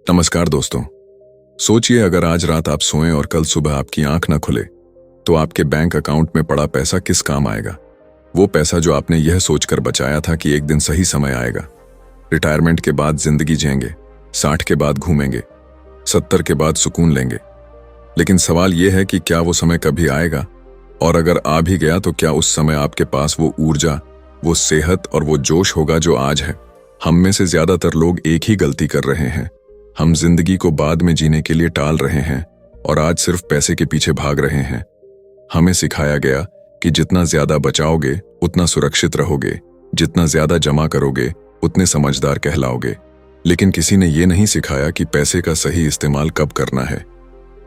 नमस्कार दोस्तों। सोचिए अगर आज रात आप सोएं और कल सुबह आपकी आंख न खुले तो आपके बैंक अकाउंट में पड़ा पैसा किस काम आएगा। वो पैसा जो आपने यह सोचकर बचाया था कि एक दिन सही समय आएगा। रिटायरमेंट के बाद जिंदगी जिएंगे, 60 के बाद घूमेंगे, 70 के बाद सुकून लेंगे। लेकिन सवाल यह है कि क्या वो समय कभी आएगा, और अगर आ भी गया तो क्या उस समय आपके पास वो ऊर्जा, वो सेहत और वो जोश होगा जो आज है। हम में से ज्यादातर लोग एक ही गलती कर रहे हैं। हम जिंदगी को बाद में जीने के लिए टाल रहे हैं और आज सिर्फ पैसे के पीछे भाग रहे हैं। हमें सिखाया गया कि जितना ज्यादा बचाओगे उतना सुरक्षित रहोगे, जितना ज्यादा जमा करोगे उतने समझदार कहलाओगे। लेकिन किसी ने ये नहीं सिखाया कि पैसे का सही इस्तेमाल कब करना है,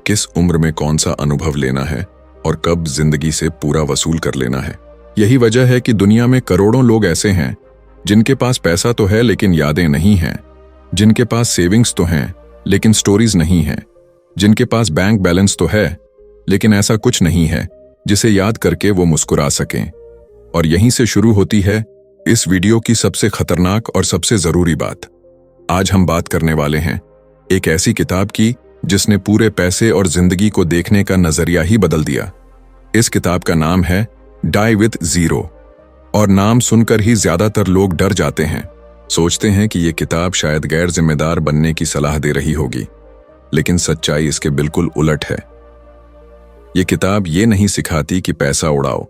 किस उम्र में कौन सा अनुभव लेना है और कब जिंदगी से पूरा वसूल कर लेना है। यही वजह है कि दुनिया में करोड़ों लोग ऐसे हैं जिनके पास पैसा तो है लेकिन यादें नहीं हैं, जिनके पास सेविंग्स तो हैं लेकिन स्टोरीज नहीं हैं, जिनके पास बैंक बैलेंस तो है लेकिन ऐसा कुछ नहीं है जिसे याद करके वो मुस्कुरा सकें। और यहीं से शुरू होती है इस वीडियो की सबसे खतरनाक और सबसे जरूरी बात। आज हम बात करने वाले हैं एक ऐसी किताब की जिसने पूरे पैसे और जिंदगी को देखने का नजरिया ही बदल दिया। इस किताब का नाम है डाई विथ जीरो, और नाम सुनकर ही ज्यादातर लोग डर जाते हैं, सोचते हैं कि ये किताब शायद गैर जिम्मेदार बनने की सलाह दे रही होगी। लेकिन सच्चाई इसके बिल्कुल उलट है। ये किताब ये नहीं सिखाती कि पैसा उड़ाओ,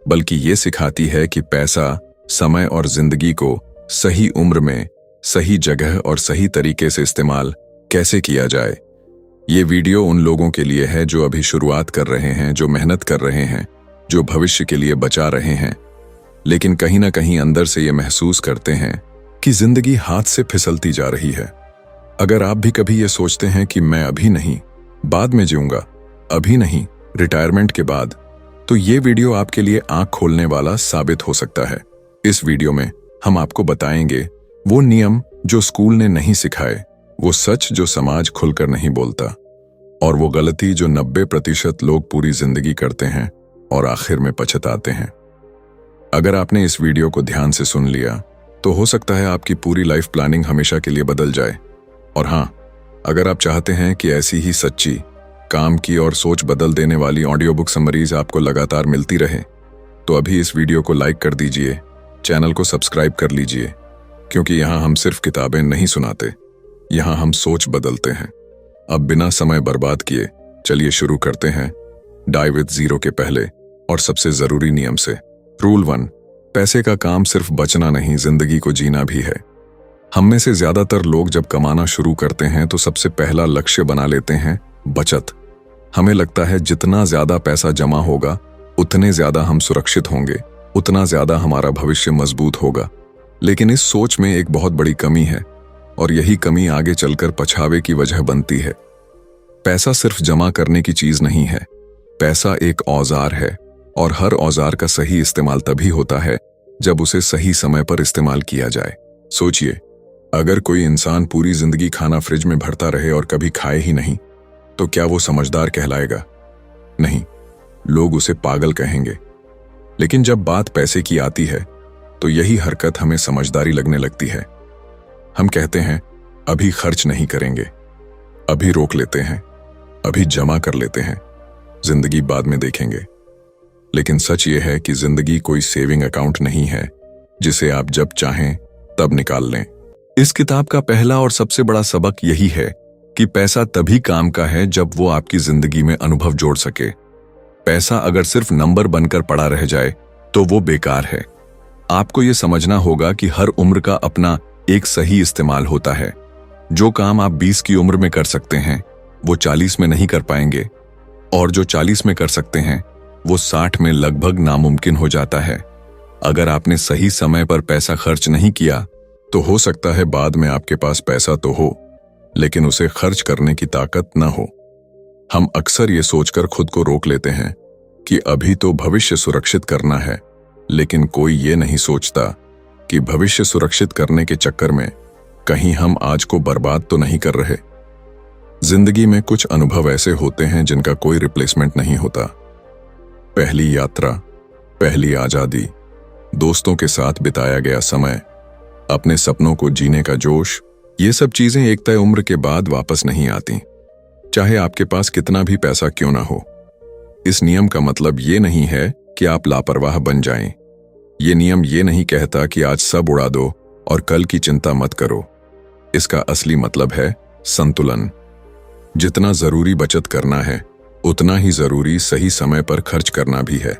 बल्कि ये सिखाती है कि पैसा, समय और जिंदगी को सही उम्र में, सही जगह और सही तरीके से इस्तेमाल कैसे किया जाए। ये वीडियो उन लोगों के लिए है जो अभी शुरुआत कर रहे हैं, जो मेहनत कर रहे हैं, जो भविष्य के लिए बचा रहे हैं, लेकिन कहीं ना कहीं अंदर से ये महसूस करते हैं कि जिंदगी हाथ से फिसलती जा रही है। अगर आप भी कभी ये सोचते हैं कि मैं अभी नहीं, बाद में जीऊंगा, अभी नहीं, रिटायरमेंट के बाद, तो ये वीडियो आपके लिए आंख खोलने वाला साबित हो सकता है। इस वीडियो में हम आपको बताएंगे वो नियम जो स्कूल ने नहीं सिखाए, वो सच जो समाज खुलकर नहीं बोलता, और वो गलती जो 90% लोग पूरी जिंदगी करते हैं और आखिर में पछताते हैं। अगर आपने इस वीडियो को ध्यान से सुन लिया तो हो सकता है आपकी पूरी लाइफ प्लानिंग हमेशा के लिए बदल जाए। और हाँ, अगर आप चाहते हैं कि ऐसी ही सच्ची, काम की और सोच बदल देने वाली ऑडियो बुक समरीज आपको लगातार मिलती रहे, तो अभी इस वीडियो को लाइक कर दीजिए, चैनल को सब्सक्राइब कर लीजिए, क्योंकि यहाँ हम सिर्फ किताबें नहीं सुनाते, यहाँ हम सोच बदलते हैं। अब बिना समय बर्बाद किए चलिए शुरू करते हैं डाई विथ जीरो के पहले और सबसे जरूरी नियम से। रूल 1, पैसे का काम सिर्फ बचना नहीं, जिंदगी को जीना भी है। हम में से ज्यादातर लोग जब कमाना शुरू करते हैं तो सबसे पहला लक्ष्य बना लेते हैं बचत। हमें लगता है जितना ज्यादा पैसा जमा होगा उतने ज्यादा हम सुरक्षित होंगे, उतना ज्यादा हमारा भविष्य मजबूत होगा। लेकिन इस सोच में एक बहुत बड़ी कमी है, और यही कमी आगे चलकर पछतावे की वजह बनती है। पैसा सिर्फ जमा करने की चीज नहीं है, पैसा एक औजार है, और हर औजार का सही इस्तेमाल तभी होता है जब उसे सही समय पर इस्तेमाल किया जाए। सोचिए, अगर कोई इंसान पूरी जिंदगी खाना फ्रिज में भरता रहे और कभी खाए ही नहीं, तो क्या वो समझदार कहलाएगा? नहीं, लोग उसे पागल कहेंगे। लेकिन जब बात पैसे की आती है तो यही हरकत हमें समझदारी लगने लगती है। हम कहते हैं अभी खर्च नहीं करेंगे, अभी रोक लेते हैं, अभी जमा कर लेते हैं, जिंदगी बाद में देखेंगे। लेकिन सच ये है कि जिंदगी कोई सेविंग अकाउंट नहीं है जिसे आप जब चाहें तब निकाल लें। इस किताब का पहला और सबसे बड़ा सबक यही है कि पैसा तभी काम का है जब वो आपकी जिंदगी में अनुभव जोड़ सके। पैसा अगर सिर्फ नंबर बनकर पड़ा रह जाए तो वो बेकार है। आपको ये समझना होगा कि हर उम्र का अपना एक सही इस्तेमाल होता है। जो काम आप 20 की उम्र में कर सकते हैं वो 40 में नहीं कर पाएंगे, और जो 40 में कर सकते हैं वो 60 में लगभग नामुमकिन हो जाता है। अगर आपने सही समय पर पैसा खर्च नहीं किया तो हो सकता है बाद में आपके पास पैसा तो हो लेकिन उसे खर्च करने की ताकत न हो। हम अक्सर ये सोचकर खुद को रोक लेते हैं कि अभी तो भविष्य सुरक्षित करना है, लेकिन कोई ये नहीं सोचता कि भविष्य सुरक्षित करने के चक्कर में कहीं हम आज को बर्बाद तो नहीं कर रहे। जिंदगी में कुछ अनुभव ऐसे होते हैं जिनका कोई रिप्लेसमेंट नहीं होता। पहली यात्रा, पहली आजादी, दोस्तों के साथ बिताया गया समय, अपने सपनों को जीने का जोश, ये सब चीजें एक तय उम्र के बाद वापस नहीं आती, चाहे आपके पास कितना भी पैसा क्यों ना हो। इस नियम का मतलब ये नहीं है कि आप लापरवाह बन जाएं। ये नियम ये नहीं कहता कि आज सब उड़ा दो और कल की चिंता मत करो। इसका असली मतलब है संतुलन। जितना जरूरी बचत करना है, उतना ही जरूरी सही समय पर खर्च करना भी है।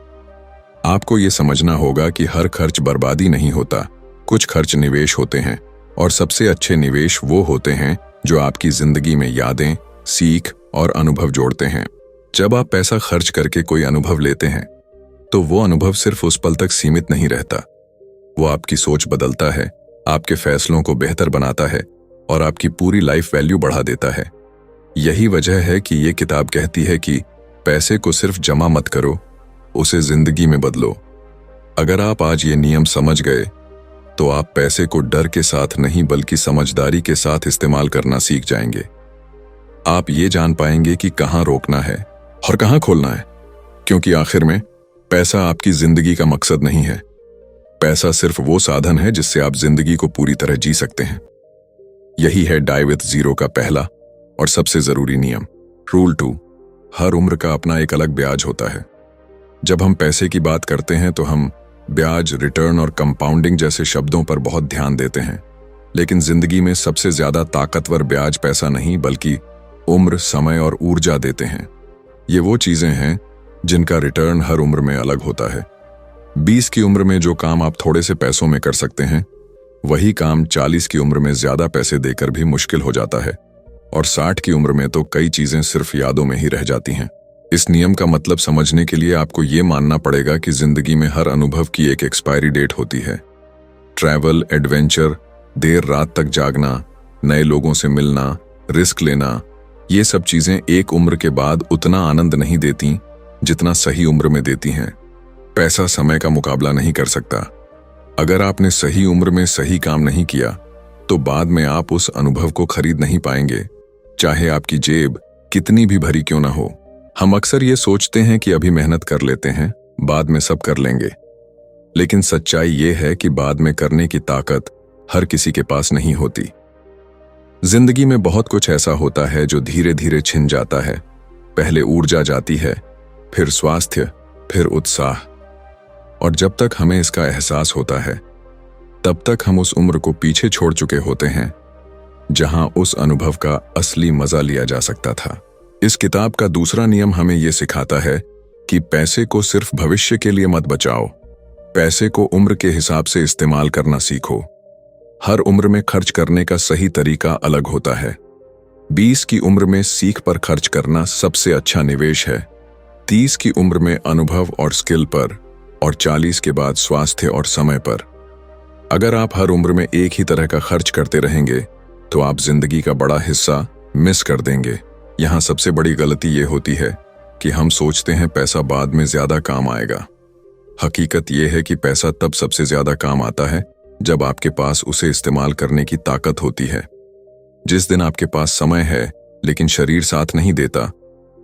आपको ये समझना होगा कि हर खर्च बर्बादी नहीं होता, कुछ खर्च निवेश होते हैं, और सबसे अच्छे निवेश वो होते हैं जो आपकी जिंदगी में यादें, सीख और अनुभव जोड़ते हैं। जब आप पैसा खर्च करके कोई अनुभव लेते हैं, तो वो अनुभव सिर्फ उस पल तक सीमित नहीं रहता। वो आपकी सोच बदलता है, आपके फैसलों को बेहतर बनाता है और आपकी पूरी लाइफ वैल्यू बढ़ा देता है। यही वजह है कि ये किताब कहती है कि पैसे को सिर्फ जमा मत करो, उसे जिंदगी में बदलो। अगर आप आज ये नियम समझ गए, तो आप पैसे को डर के साथ नहीं बल्कि समझदारी के साथ इस्तेमाल करना सीख जाएंगे। आप ये जान पाएंगे कि कहाँ रोकना है और कहाँ खोलना है, क्योंकि आखिर में पैसा आपकी जिंदगी का मकसद नहीं है। पैसा सिर्फ वो साधन है जिससे आप जिंदगी को पूरी तरह जी सकते हैं। यही है डाई विथ जीरो का पहला और सबसे जरूरी नियम, रूल 2। हर उम्र का अपना एक अलग ब्याज होता है। जब हम पैसे की बात करते हैं तो हम ब्याज, रिटर्न और कंपाउंडिंग जैसे शब्दों पर बहुत ध्यान देते हैं, लेकिन जिंदगी में सबसे ज्यादा ताकतवर ब्याज पैसा नहीं बल्कि उम्र, समय और ऊर्जा देते हैं। ये वो चीजें हैं जिनका रिटर्न हर उम्र में अलग होता है। 20 की उम्र में जो काम आप थोड़े से पैसों में कर सकते हैं, वही काम 40 की उम्र में ज्यादा पैसे देकर भी मुश्किल हो जाता है, और 60 की उम्र में तो कई चीजें सिर्फ यादों में ही रह जाती हैं। इस नियम का मतलब समझने के लिए आपको ये मानना पड़ेगा कि जिंदगी में हर अनुभव की एक एक्सपायरी डेट होती है। ट्रैवल, एडवेंचर, देर रात तक जागना, नए लोगों से मिलना, रिस्क लेना, ये सब चीजें एक उम्र के बाद उतना आनंद नहीं देती जितना सही उम्र में देती हैं। पैसा समय का मुकाबला नहीं कर सकता। अगर आपने सही उम्र में सही काम नहीं किया, तो बाद में आप उस अनुभव को खरीद नहीं पाएंगे, चाहे आपकी जेब कितनी भी भरी क्यों ना हो। हम अक्सर ये सोचते हैं कि अभी मेहनत कर लेते हैं, बाद में सब कर लेंगे, लेकिन सच्चाई ये है कि बाद में करने की ताकत हर किसी के पास नहीं होती। जिंदगी में बहुत कुछ ऐसा होता है जो धीरे धीरे छिन जाता है। पहले ऊर्जा जाती है, फिर स्वास्थ्य, फिर उत्साह, और जब तक हमें इसका एहसास होता है, तब तक हम उस उम्र को पीछे छोड़ चुके होते हैं जहां उस अनुभव का असली मजा लिया जा सकता था। इस किताब का दूसरा नियम हमें यह सिखाता है कि पैसे को सिर्फ भविष्य के लिए मत बचाओ, पैसे को उम्र के हिसाब से इस्तेमाल करना सीखो। हर उम्र में खर्च करने का सही तरीका अलग होता है। 20 की उम्र में सीख पर खर्च करना सबसे अच्छा निवेश है, 30 की उम्र में अनुभव और स्किल पर, और 40 के बाद स्वास्थ्य और समय पर। अगर आप हर उम्र में एक ही तरह का खर्च करते रहेंगे, तो आप जिंदगी का बड़ा हिस्सा मिस कर देंगे। यहाँ सबसे बड़ी गलती ये होती है कि हम सोचते हैं पैसा बाद में ज्यादा काम आएगा। हकीकत यह है कि पैसा तब सबसे ज्यादा काम आता है जब आपके पास उसे इस्तेमाल करने की ताकत होती है। जिस दिन आपके पास समय है लेकिन शरीर साथ नहीं देता,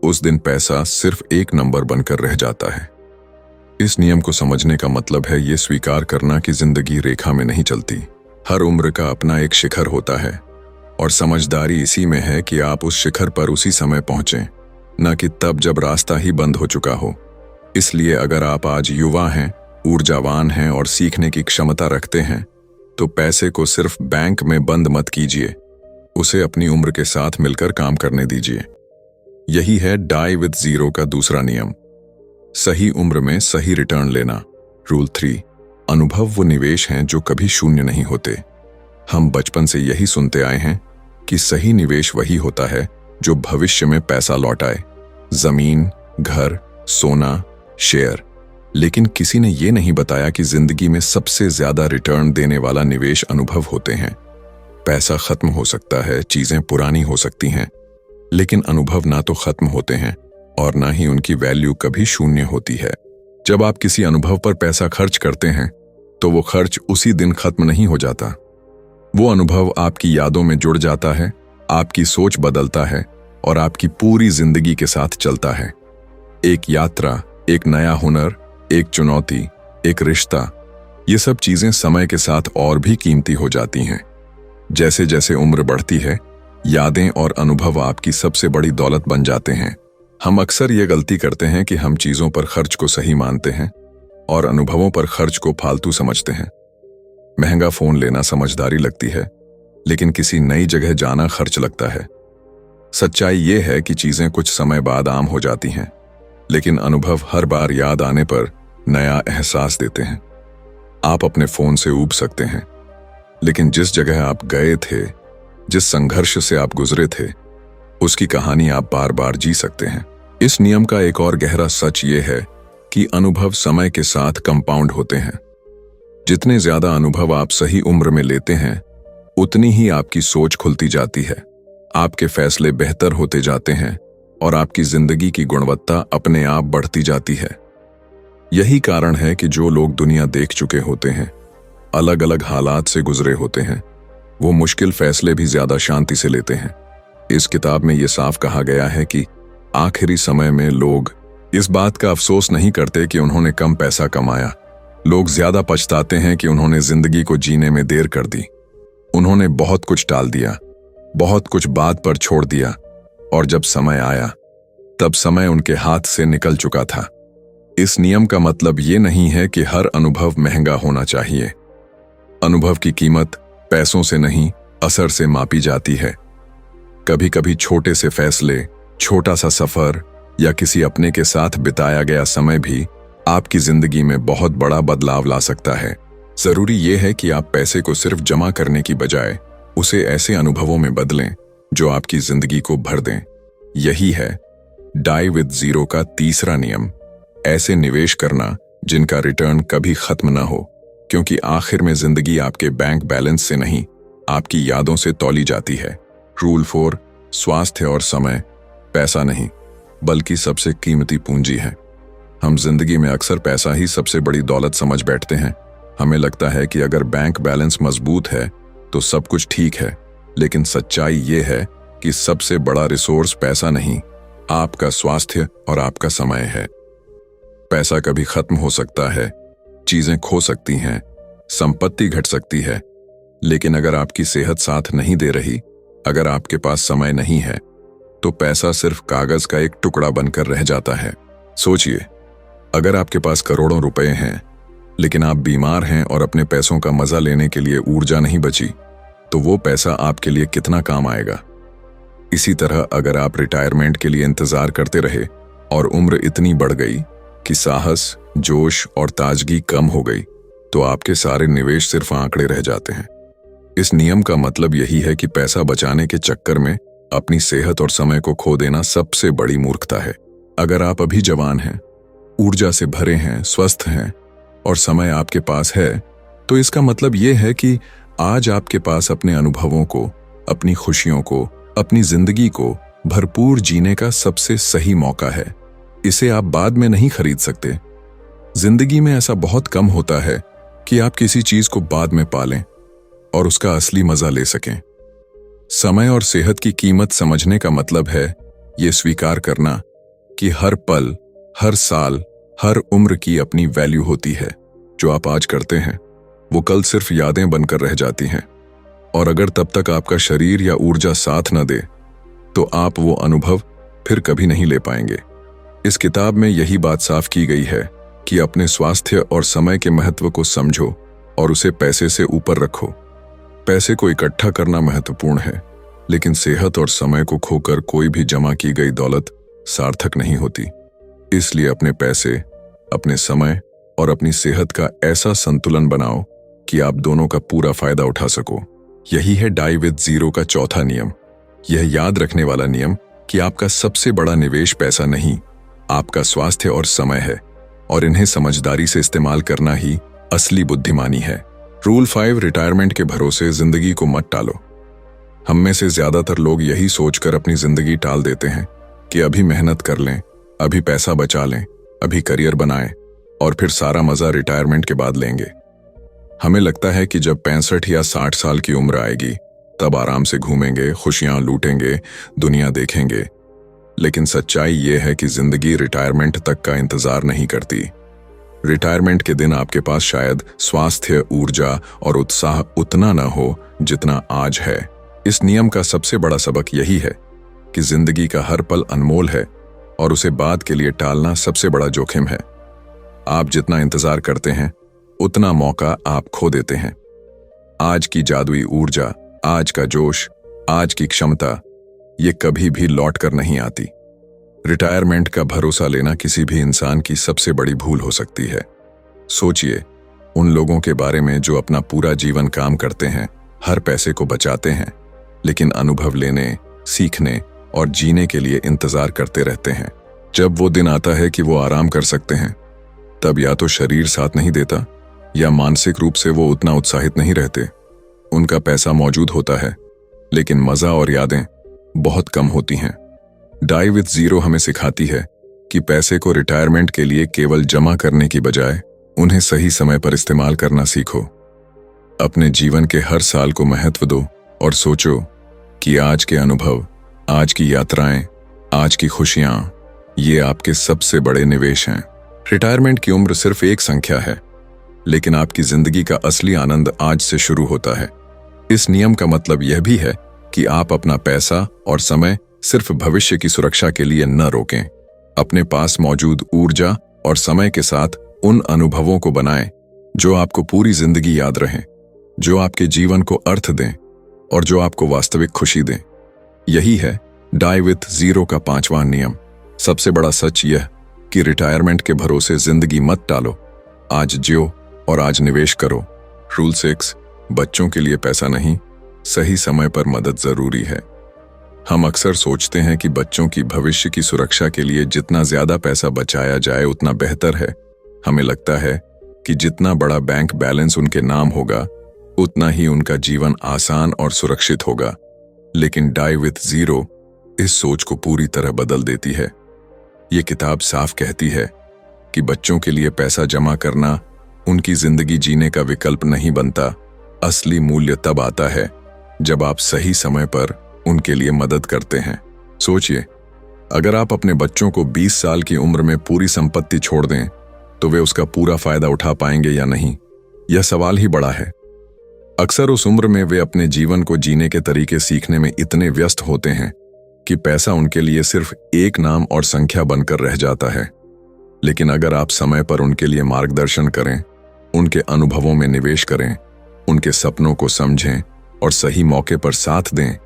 उस दिन पैसा सिर्फ एक नंबर बनकर रह जाता है। इस नियम को समझने का मतलब है ये स्वीकार करना कि जिंदगी रेखा में नहीं चलती। हर उम्र का अपना एक शिखर होता है, और समझदारी इसी में है कि आप उस शिखर पर उसी समय पहुंचें, न कि तब जब रास्ता ही बंद हो चुका हो। इसलिए अगर आप आज युवा हैं, ऊर्जावान हैं और सीखने की क्षमता रखते हैं, तो पैसे को सिर्फ बैंक में बंद मत कीजिए, उसे अपनी उम्र के साथ मिलकर काम करने दीजिए। यही है डाई विद जीरो का दूसरा नियम, सही उम्र में सही रिटर्न लेना। रूल 3, अनुभव वो निवेश हैं जो कभी शून्य नहीं होते। हम बचपन से यही सुनते आए हैं कि सही निवेश वही होता है जो भविष्य में पैसा लौटाए, जमीन, घर, सोना, शेयर। लेकिन किसी ने यह नहीं बताया कि जिंदगी में सबसे ज्यादा रिटर्न देने वाला निवेश अनुभव होते हैं। पैसा खत्म हो सकता है, चीजें पुरानी हो सकती हैं, लेकिन अनुभव ना तो खत्म होते हैं और ना ही उनकी वैल्यू कभी शून्य होती है। जब आप किसी अनुभव पर पैसा खर्च करते हैं, तो वो खर्च उसी दिन खत्म नहीं हो जाता। वो अनुभव आपकी यादों में जुड़ जाता है, आपकी सोच बदलता है और आपकी पूरी जिंदगी के साथ चलता है। एक यात्रा, एक नया हुनर, एक चुनौती, एक रिश्ता, ये सब चीजें समय के साथ और भी कीमती हो जाती हैं। जैसे जैसे उम्र बढ़ती है, यादें और अनुभव आपकी सबसे बड़ी दौलत बन जाते हैं। हम अक्सर ये गलती करते हैं कि हम चीजों पर खर्च को सही मानते हैं और अनुभवों पर खर्च को फालतू समझते हैं। महंगा फोन लेना समझदारी लगती है, लेकिन किसी नई जगह जाना खर्च लगता है। सच्चाई ये है कि चीजें कुछ समय बाद आम हो जाती हैं, लेकिन अनुभव हर बार याद आने पर नया एहसास देते हैं। आप अपने फोन से ऊब सकते हैं, लेकिन जिस जगह आप गए थे, जिस संघर्ष से आप गुजरे थे, उसकी कहानी आप बार बार जी सकते हैं। इस नियम का एक और गहरा सच ये है कि अनुभव समय के साथ कंपाउंड होते हैं। जितने ज्यादा अनुभव आप सही उम्र में लेते हैं, उतनी ही आपकी सोच खुलती जाती है, आपके फैसले बेहतर होते जाते हैं और आपकी जिंदगी की गुणवत्ता अपने आप बढ़ती जाती है। यही कारण है कि जो लोग दुनिया देख चुके होते हैं, अलग अलग हालात से गुजरे होते हैं, वो मुश्किल फैसले भी ज्यादा शांति से लेते हैं। इस किताब में ये साफ कहा गया है कि आखिरी समय में लोग इस बात का अफसोस नहीं करते कि उन्होंने कम पैसा कमाया। लोग ज्यादा पछताते हैं कि उन्होंने जिंदगी को जीने में देर कर दी। उन्होंने बहुत कुछ टाल दिया, बहुत कुछ बात पर छोड़ दिया, और जब समय आया, तब समय उनके हाथ से निकल चुका था। इस नियम का मतलब ये नहीं है कि हर अनुभव महंगा होना चाहिए। अनुभव की कीमत पैसों से नहीं, असर से मापी जाती है। कभी कभी छोटे से फैसले, छोटा सा सफर या किसी अपने के साथ बिताया गया समय भी आपकी जिंदगी में बहुत बड़ा बदलाव ला सकता है। जरूरी यह है कि आप पैसे को सिर्फ जमा करने की बजाय उसे ऐसे अनुभवों में बदलें जो आपकी जिंदगी को भर दें। यही है डाई विद जीरो का तीसरा नियम, ऐसे निवेश करना जिनका रिटर्न कभी खत्म न हो, क्योंकि आखिर में जिंदगी आपके बैंक बैलेंस से नहीं, आपकी यादों से तौली जाती है। रूल 4, स्वास्थ्य और समय पैसा नहीं, बल्कि सबसे कीमती पूंजी है। हम जिंदगी में अक्सर पैसा ही सबसे बड़ी दौलत समझ बैठते हैं। हमें लगता है कि अगर बैंक बैलेंस मजबूत है तो सब कुछ ठीक है, लेकिन सच्चाई ये है कि सबसे बड़ा रिसोर्स पैसा नहीं, आपका स्वास्थ्य और आपका समय है। पैसा कभी खत्म हो सकता है, चीजें खो सकती हैं, संपत्ति घट सकती है, लेकिन अगर आपकी सेहत साथ नहीं दे रही, अगर आपके पास समय नहीं है, तो पैसा सिर्फ कागज का एक टुकड़ा बनकर रह जाता है। सोचिए, अगर आपके पास करोड़ों रुपए हैं, लेकिन आप बीमार हैं और अपने पैसों का मजा लेने के लिए ऊर्जा नहीं बची, तो वो पैसा आपके लिए कितना काम आएगा। इसी तरह अगर आप रिटायरमेंट के लिए इंतजार करते रहे और उम्र इतनी बढ़ गई कि साहस, जोश और ताजगी कम हो गई, तो आपके सारे निवेश सिर्फ आंकड़े रह जाते हैं। इस नियम का मतलब यही है कि पैसा बचाने के चक्कर में अपनी सेहत और समय को खो देना सबसे बड़ी मूर्खता है। अगर आप अभी जवान हैं, ऊर्जा से भरे हैं, स्वस्थ हैं और समय आपके पास है, तो इसका मतलब यह है कि आज आपके पास अपने अनुभवों को, अपनी खुशियों को, अपनी जिंदगी को भरपूर जीने का सबसे सही मौका है। इसे आप बाद में नहीं खरीद सकते। जिंदगी में ऐसा बहुत कम होता है कि आप किसी चीज को बाद में पालें और उसका असली मजा ले सकें। समय और सेहत की कीमत समझने का मतलब है ये स्वीकार करना कि हर पल, हर साल, हर उम्र की अपनी वैल्यू होती है। जो आप आज करते हैं, वो कल सिर्फ यादें बनकर रह जाती हैं, और अगर तब तक आपका शरीर या ऊर्जा साथ न दे, तो आप वो अनुभव फिर कभी नहीं ले पाएंगे। इस किताब में यही बात साफ की गई है कि अपने स्वास्थ्य और समय के महत्व को समझो और उसे पैसे से ऊपर रखो। पैसे को इकट्ठा करना महत्वपूर्ण है, लेकिन सेहत और समय को खोकर कोई भी जमा की गई दौलत सार्थक नहीं होती। इसलिए अपने पैसे, अपने समय और अपनी सेहत का ऐसा संतुलन बनाओ कि आप दोनों का पूरा फायदा उठा सको। यही है डाई विद जीरो का चौथा नियम। यह याद रखने वाला नियम कि आपका सबसे बड़ा निवेश पैसा नहीं, आपका स्वास्थ्य और समय है, और इन्हें समझदारी से इस्तेमाल करना ही असली बुद्धिमानी है। रूल 5, रिटायरमेंट के भरोसे जिंदगी को मत टालो। हम में से ज्यादातर लोग यही सोचकर अपनी जिंदगी टाल देते हैं कि अभी मेहनत कर लें, अभी पैसा बचा लें, अभी करियर बनाएं और फिर सारा मजा रिटायरमेंट के बाद लेंगे। हमें लगता है कि जब 65 या 60 साल की उम्र आएगी, तब आराम से घूमेंगे, खुशियां लूटेंगे, दुनिया देखेंगे। लेकिन सच्चाई ये है कि जिंदगी रिटायरमेंट तक का इंतजार नहीं करती। रिटायरमेंट के दिन आपके पास शायद स्वास्थ्य, ऊर्जा और उत्साह उतना न हो जितना आज है। इस नियम का सबसे बड़ा सबक यही है कि जिंदगी का हर पल अनमोल है और उसे बाद के लिए टालना सबसे बड़ा जोखिम है। आप जितना इंतजार करते हैं उतना मौका आप खो देते हैं। आज की जादुई ऊर्जा, आज का जोश, आज की क्षमता, ये कभी भी लौट कर नहीं आती। रिटायरमेंट का भरोसा लेना किसी भी इंसान की सबसे बड़ी भूल हो सकती है। सोचिए उन लोगों के बारे में जो अपना पूरा जीवन काम करते हैं, हर पैसे को बचाते हैं, लेकिन अनुभव लेने, सीखने और जीने के लिए इंतजार करते रहते हैं। जब वो दिन आता है कि वो आराम कर सकते हैं, तब या तो शरीर साथ नहीं देता या मानसिक रूप से वो उतना उत्साहित नहीं रहते। उनका पैसा मौजूद होता है, लेकिन मजा और यादें बहुत कम होती हैं। डाई विथ जीरो हमें सिखाती है कि पैसे को रिटायरमेंट के लिए केवल जमा करने की बजाय उन्हें सही समय पर इस्तेमाल करना सीखो। अपने जीवन के हर साल को महत्व दो और सोचो कि आज के अनुभव, आज की यात्राएं, आज की खुशियां, ये आपके सबसे बड़े निवेश हैं। रिटायरमेंट की उम्र सिर्फ एक संख्या है, लेकिन आपकी जिंदगी का असली आनंद आज से शुरू होता है। इस नियम का मतलब यह भी है कि आप अपना पैसा और समय सिर्फ भविष्य की सुरक्षा के लिए न रोकें। अपने पास मौजूद ऊर्जा और समय के साथ उन अनुभवों को बनाएं जो आपको पूरी जिंदगी याद रहें, जो आपके जीवन को अर्थ दें और जो आपको वास्तविक खुशी दें। यही है डाई विथ जीरो का 5वां नियम। सबसे बड़ा सच यह कि रिटायरमेंट के भरोसे जिंदगी मत टालो। आज जियो और आज निवेश करो। रूल 6, बच्चों के लिए पैसा नहीं, सही समय पर मदद जरूरी है। हम अक्सर सोचते हैं कि बच्चों की भविष्य की सुरक्षा के लिए जितना ज्यादा पैसा बचाया जाए उतना बेहतर है। हमें लगता है कि जितना बड़ा बैंक बैलेंस उनके नाम होगा उतना ही उनका जीवन आसान और सुरक्षित होगा। लेकिन डाई विथ जीरो इस सोच को पूरी तरह बदल देती है। ये किताब साफ कहती है कि बच्चों के लिए पैसा जमा करना उनकी जिंदगी जीने का विकल्प नहीं बनता। असली मूल्य तब आता है जब आप सही समय पर उनके लिए मदद करते हैं। सोचिए, अगर आप अपने बच्चों को 20 साल की उम्र में पूरी संपत्ति छोड़ दें तो वे उसका पूरा फायदा उठा पाएंगे या नहीं, यह सवाल ही बड़ा है। अक्सर उस उम्र में वे अपने जीवन को जीने के तरीके सीखने में इतने व्यस्त होते हैं कि पैसा उनके लिए सिर्फ एक नाम और संख्या बनकर रह जाता है। लेकिन अगर आप समय पर उनके लिए मार्गदर्शन करें, उनके अनुभवों में निवेश करें, उनके सपनों को समझें और सही मौके पर साथ दें,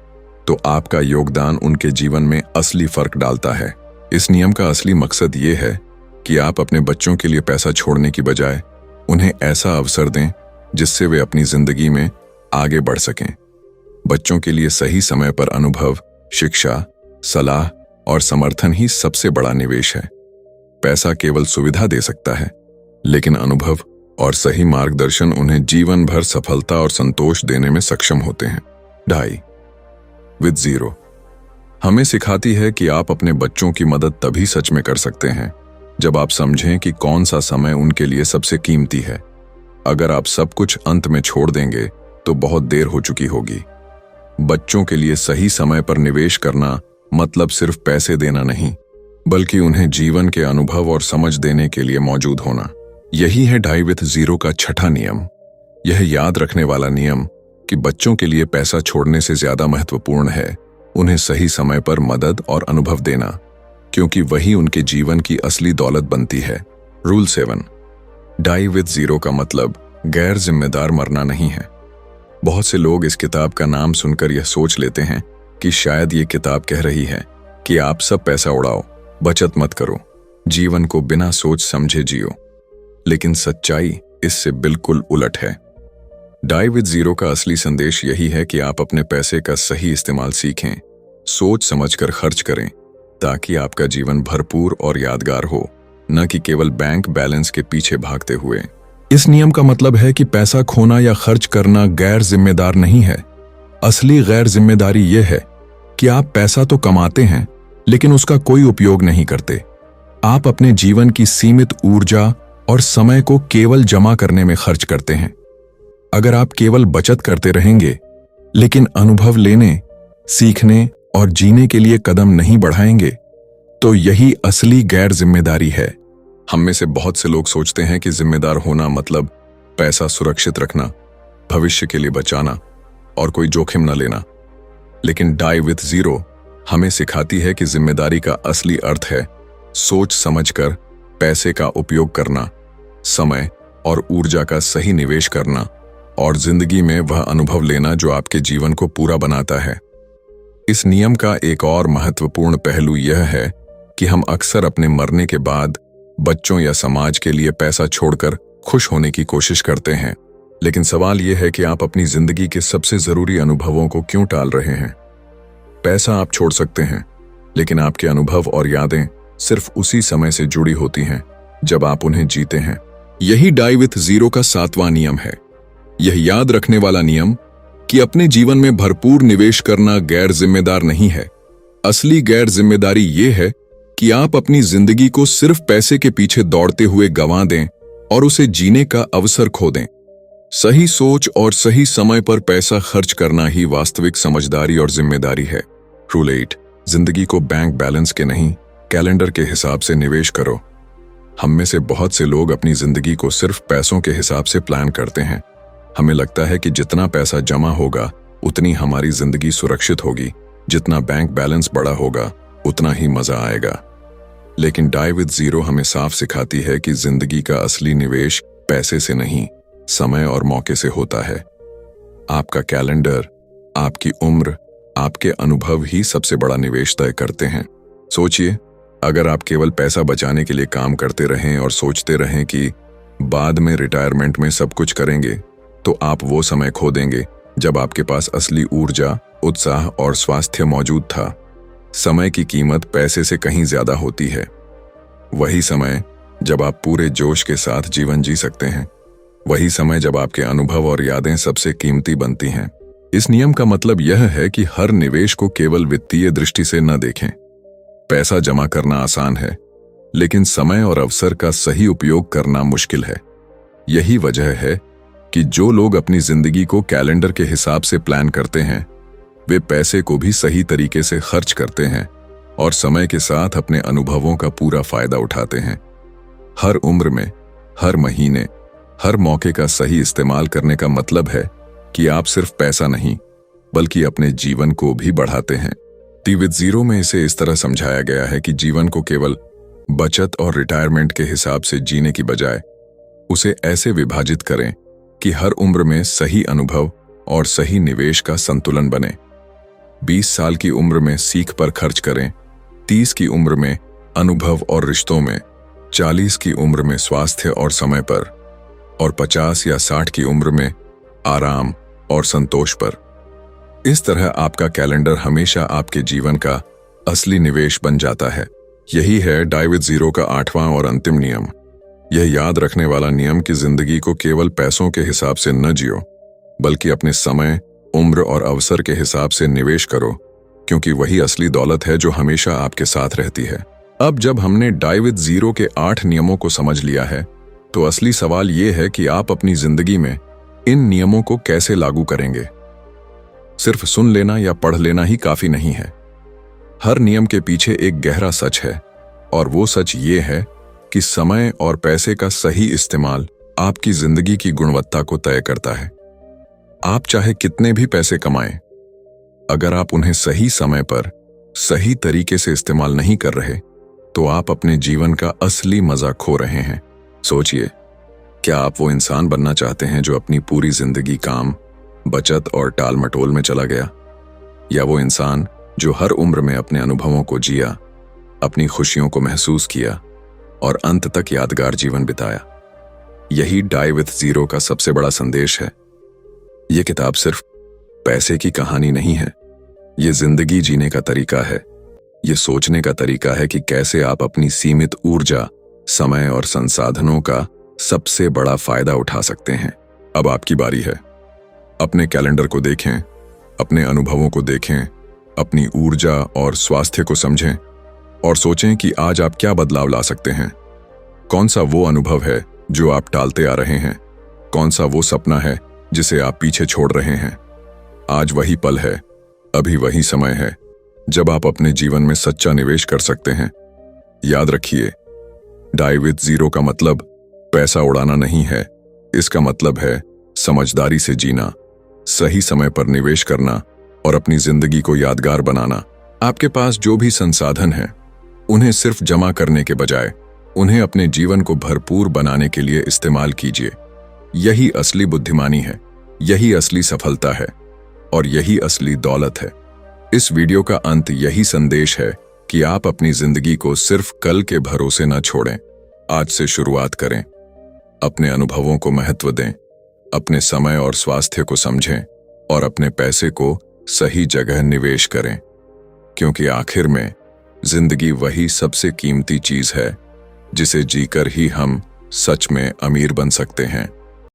तो आपका योगदान उनके जीवन में असली फर्क डालता है। इस नियम का असली मकसद ये है कि आप अपने बच्चों के लिए पैसा छोड़ने की बजाय उन्हें ऐसा अवसर दें जिससे वे अपनी जिंदगी में आगे बढ़ सकें। बच्चों के लिए सही समय पर अनुभव, शिक्षा, सलाह और समर्थन ही सबसे बड़ा निवेश है। पैसा केवल सुविधा दे सकता है, लेकिन अनुभव और सही मार्गदर्शन उन्हें जीवन भर सफलता और संतोष देने में सक्षम होते हैं। डाई विथ जीरो हमें सिखाती है कि आप अपने बच्चों की मदद तभी सच में कर सकते हैं जब आप समझें कि कौन सा समय उनके लिए सबसे कीमती है। अगर आप सब कुछ अंत में छोड़ देंगे तो बहुत देर हो चुकी होगी। बच्चों के लिए सही समय पर निवेश करना मतलब सिर्फ पैसे देना नहीं, बल्कि उन्हें जीवन के अनुभव और समझ देने के लिए मौजूद होना। यही है डाई विथ जीरो का 6ठा नियम। यह याद रखने वाला नियम कि बच्चों के लिए पैसा छोड़ने से ज्यादा महत्वपूर्ण है उन्हें सही समय पर मदद और अनुभव देना, क्योंकि वही उनके जीवन की असली दौलत बनती है। रूल 7, डाई विथ जीरो का मतलब गैर जिम्मेदार मरना नहीं है। बहुत से लोग इस किताब का नाम सुनकर यह सोच लेते हैं कि शायद ये किताब कह रही है कि आप सब पैसा उड़ाओ, बचत मत करो, जीवन को बिना सोच समझे जियो। लेकिन सच्चाई इससे बिल्कुल उलट है। डाई विथ जीरो का असली संदेश यही है कि आप अपने पैसे का सही इस्तेमाल सीखें, सोच समझकर खर्च करें, ताकि आपका जीवन भरपूर और यादगार हो, न कि केवल बैंक बैलेंस के पीछे भागते हुए। इस नियम का मतलब है कि पैसा खोना या खर्च करना गैर जिम्मेदार नहीं है। असली गैर जिम्मेदारी यह है कि आप पैसा तो कमाते हैं लेकिन उसका कोई उपयोग नहीं करते। आप अपने जीवन की सीमित ऊर्जा और समय को केवल जमा करने में खर्च करते हैं। अगर आप केवल बचत करते रहेंगे लेकिन अनुभव लेने, सीखने और जीने के लिए कदम नहीं बढ़ाएंगे, तो यही असली गैर जिम्मेदारी है। हम में से बहुत से लोग सोचते हैं कि जिम्मेदार होना मतलब पैसा सुरक्षित रखना, भविष्य के लिए बचाना और कोई जोखिम न लेना। लेकिन डाई विथ जीरो हमें सिखाती है कि जिम्मेदारी का असली अर्थ है सोच समझकर पैसे का उपयोग करना, समय और ऊर्जा का सही निवेश करना और जिंदगी में वह अनुभव लेना जो आपके जीवन को पूरा बनाता है। इस नियम का एक और महत्वपूर्ण पहलू यह है कि हम अक्सर अपने मरने के बाद बच्चों या समाज के लिए पैसा छोड़कर खुश होने की कोशिश करते हैं। लेकिन सवाल यह है कि आप अपनी जिंदगी के सबसे जरूरी अनुभवों को क्यों टाल रहे हैं? पैसा आप छोड़ सकते हैं, लेकिन आपके अनुभव और यादें सिर्फ उसी समय से जुड़ी होती हैं जब आप उन्हें जीते हैं। यही डाई विथ जीरो का 7वां नियम है। यह याद रखने वाला नियम कि अपने जीवन में भरपूर निवेश करना गैर जिम्मेदार नहीं है। असली गैर जिम्मेदारी ये है कि आप अपनी जिंदगी को सिर्फ पैसे के पीछे दौड़ते हुए गंवा दें और उसे जीने का अवसर खो दें। सही सोच और सही समय पर पैसा खर्च करना ही वास्तविक समझदारी और जिम्मेदारी है। रूल 8, जिंदगी को बैंक बैलेंस के नहीं, कैलेंडर के हिसाब से निवेश करो। हम में से बहुत से लोग अपनी जिंदगी को सिर्फ पैसों के हिसाब से प्लान करते हैं। हमें लगता है कि जितना पैसा जमा होगा उतनी हमारी जिंदगी सुरक्षित होगी, जितना बैंक बैलेंस बड़ा होगा उतना ही मजा आएगा। लेकिन डाई विथ जीरो हमें साफ सिखाती है कि जिंदगी का असली निवेश पैसे से नहीं, समय और मौके से होता है। आपका कैलेंडर, आपकी उम्र, आपके अनुभव ही सबसे बड़ा निवेश तय करते हैं। सोचिए, अगर आप केवल पैसा बचाने के लिए काम करते रहें और सोचते रहें कि बाद में रिटायरमेंट में सब कुछ करेंगे, तो आप वो समय खो देंगे जब आपके पास असली ऊर्जा, उत्साह और स्वास्थ्य मौजूद था। समय की कीमत पैसे से कहीं ज्यादा होती है। वही समय जब आप पूरे जोश के साथ जीवन जी सकते हैं, वही समय जब आपके अनुभव और यादें सबसे कीमती बनती हैं। इस नियम का मतलब यह है कि हर निवेश को केवल वित्तीय दृष्टि से न देखें। पैसा जमा करना आसान है, लेकिन समय और अवसर का सही उपयोग करना मुश्किल है। यही वजह है कि जो लोग अपनी जिंदगी को कैलेंडर के हिसाब से प्लान करते हैं, वे पैसे को भी सही तरीके से खर्च करते हैं और समय के साथ अपने अनुभवों का पूरा फायदा उठाते हैं। हर उम्र में, हर महीने, हर मौके का सही इस्तेमाल करने का मतलब है कि आप सिर्फ पैसा नहीं, बल्कि अपने जीवन को भी बढ़ाते हैं। डी विथ जीरो में इसे इस तरह समझाया गया है कि जीवन को केवल बचत और रिटायरमेंट के हिसाब से जीने की बजाय उसे ऐसे विभाजित करें कि हर उम्र में सही अनुभव और सही निवेश का संतुलन बने। 20 साल की उम्र में सीख पर खर्च करें, 30 की उम्र में अनुभव और रिश्तों में, 40 की उम्र में स्वास्थ्य और समय पर, और 50 या 60 की उम्र में आराम और संतोष पर। इस तरह आपका कैलेंडर हमेशा आपके जीवन का असली निवेश बन जाता है। यही है डाई विथ जीरो का 8वां और अंतिम नियम। यह याद रखने वाला नियम कि जिंदगी को केवल पैसों के हिसाब से न जियो, बल्कि अपने समय, उम्र और अवसर के हिसाब से निवेश करो, क्योंकि वही असली दौलत है जो हमेशा आपके साथ रहती है। अब जब हमने डाई विथ जीरो के 8 नियमों को समझ लिया है, तो असली सवाल यह है कि आप अपनी जिंदगी में इन नियमों को कैसे लागू करेंगे। सिर्फ सुन लेना या पढ़ लेना ही काफी नहीं है। हर नियम के पीछे एक गहरा सच है, और वो सच ये है कि समय और पैसे का सही इस्तेमाल आपकी जिंदगी की गुणवत्ता को तय करता है। आप चाहे कितने भी पैसे कमाएं, अगर आप उन्हें सही समय पर सही तरीके से इस्तेमाल नहीं कर रहे, तो आप अपने जीवन का असली मजा खो रहे हैं। सोचिए, क्या आप वो इंसान बनना चाहते हैं जो अपनी पूरी जिंदगी काम, बचत और टाल मटोल में चला गया, या वो इंसान जो हर उम्र में अपने अनुभवों को जिया, अपनी खुशियों को महसूस किया और अंत तक यादगार जीवन बिताया? यही डाई विथ जीरो का सबसे बड़ा संदेश है। यह किताब सिर्फ पैसे की कहानी नहीं है, ये जिंदगी जीने का तरीका है। ये सोचने का तरीका है कि कैसे आप अपनी सीमित ऊर्जा, समय और संसाधनों का सबसे बड़ा फायदा उठा सकते हैं। अब आपकी बारी है। अपने कैलेंडर को देखें, अपने अनुभवों को देखें, अपनी ऊर्जा और स्वास्थ्य को समझें और सोचें कि आज आप क्या बदलाव ला सकते हैं। कौन सा वो अनुभव है जो आप टालते आ रहे हैं? कौन सा वो सपना है जिसे आप पीछे छोड़ रहे हैं? आज वही पल है, अभी वही समय है जब आप अपने जीवन में सच्चा निवेश कर सकते हैं। याद रखिए, डाई विथ जीरो का मतलब पैसा उड़ाना नहीं है, इसका मतलब है समझदारी से जीना, सही समय पर निवेश करना और अपनी जिंदगी को यादगार बनाना। आपके पास जो भी संसाधन हैं, उन्हें सिर्फ जमा करने के बजाय उन्हें अपने जीवन को भरपूर बनाने के लिए इस्तेमाल कीजिए। यही असली बुद्धिमानी है, यही असली सफलता है और यही असली दौलत है। इस वीडियो का अंत यही संदेश है कि आप अपनी जिंदगी को सिर्फ कल के भरोसे न छोड़ें, आज से शुरुआत करें। अपने अनुभवों को महत्व दें, अपने समय और स्वास्थ्य को समझें और अपने पैसे को सही जगह निवेश करें, क्योंकि आखिर में जिंदगी वही सबसे कीमती चीज है जिसे जीकर ही हम सच में अमीर बन सकते हैं।